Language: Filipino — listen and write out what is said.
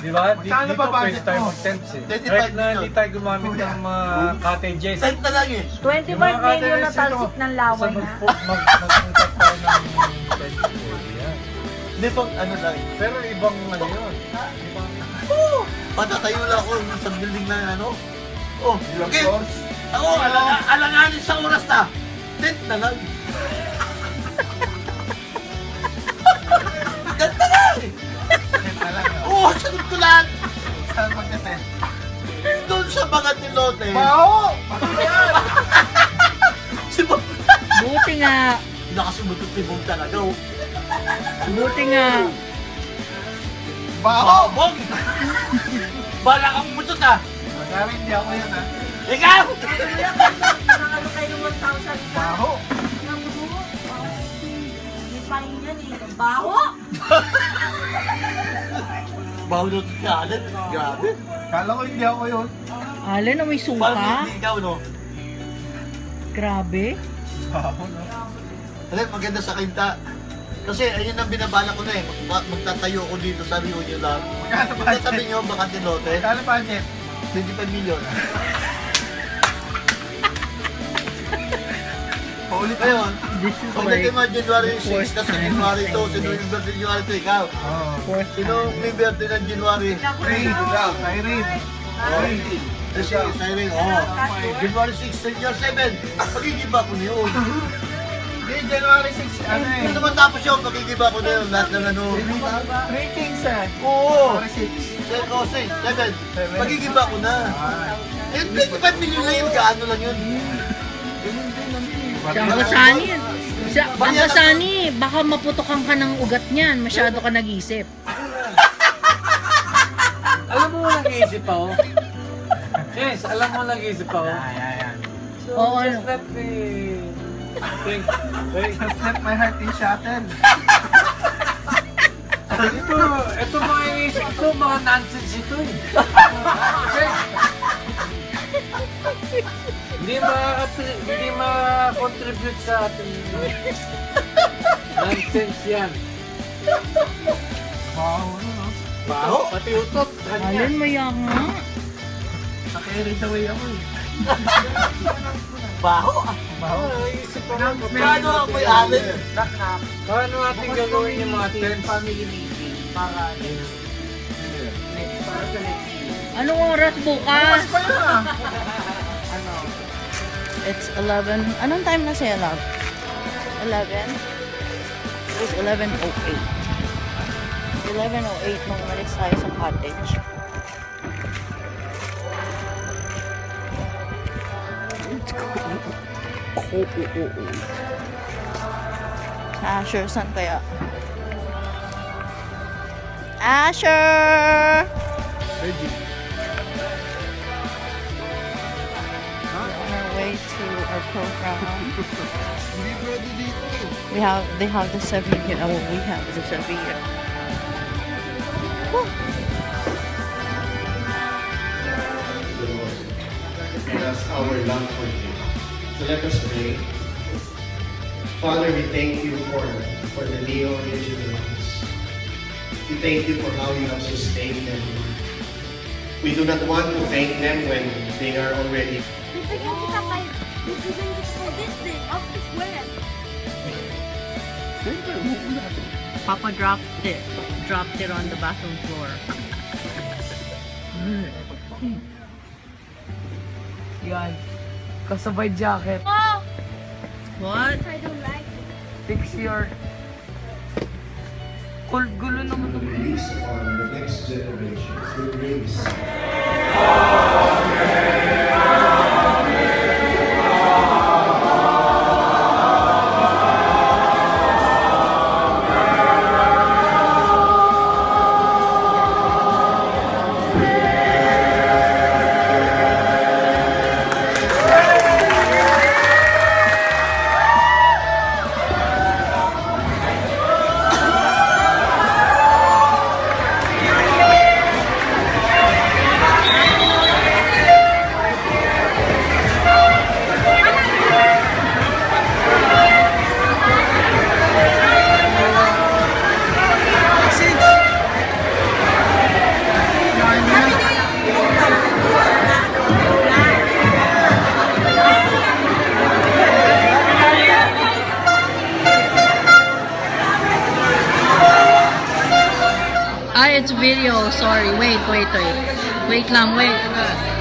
Di ba? Dito pwede tayo mag-tents eh. Kahit na hindi tayo gumamit ng mga cottages. Tent na lang eh. 25 million na talsik ng laway na. Mag-punta tayo ng tent. Hindi pang ano lang. Pero ibang ano yun. Patatayo lang ako sa building na ano. Oh, okay. Ako, alanganin sa oras na. Tent na lang. Ganda nga eh. Tent na lang. Oo, sagot ko lahat. Saan mag-tent? Doon sa mga tilote. Bao! Pati yan! Si Bob. Buti nga. Nakasumutot ni Bob talaga oh. Buti nga. Bao! Bog! Bala kang mutot ah. Magkari hindi ako yun ha. Ikaw! Nakalo kayo ng 1,000 sa. Baho! Hindi pa yan eh. Baho! Bahulot ka Alan. Grabe. Kala ko hindi ako yun. Alin na may Parang suka? hindi ikaw no. Grabe. Baho no? Alam, maganda sa kinta. Kasi ayun ang binabala ko na eh. Magtatayo ko dito sa Rio nyo lang. Magkano Kung budget? sabi nyo, baka tilote. Kala budget? 25 million. Paulit ko. Ngayon, This is pag natin mga January 6, kasi January 2, sino yung birthday January 2, ikaw? Oo. Sino may birthday ng January? Raid! Irene! Irene! Si Siren, oh. January 6, year 7. Pagigiba ko na yun. Hindi, January 6, ano eh. Gusto matapos yun, pagigiba ko na yun. Lahat ng ano. 3 Kings eh. Oo. January 6. 7. Pagigiba ko na. Eh, 25 million lang yun. Gaano lang yun. Siyang kasani yan. Ang kasani, baka maputokan ka ng ugat niyan. Masyado ka nag-isip. Alam mo nag-iisip ako? Yes, alam mo nag-iisip ako? Yan. So, Oo, just let me think. Wait. Just let my heart in shuttle. Ito mga inisip ito, mga nonsense ito eh. Hindi ma-contribute sa ating nonsense yan. Baho no? Baho? Pati utot. Alin, maya nga. Naka-carried away ako eh. Baho? Baho. Iisip ko Gaano ako may alin? paano natin gagawin yung mga tents? Family meeting para para sa next year. Anong oras bukas? Mas pa yun ah. Ano? It's 11. Anong time na siya, love? 11? It's 11:08. 11:08 nung umalis tayo sa cottage. Asher, saan kaya? Asher! On our way to our program. They have the 7 here. Oh, we have the 7 here. And that's our love for you. So let us pray. Father, we thank you for the Leo and the Julians. We thank you for how you have sustained them. We do not want to thank them when they are already. Papa dropped it on the bathroom floor. Yan. Kasabay jacket. What? Fix your... Gulo naman. Release on the next generations with grace. it's video. Sorry. Wait lang, wait.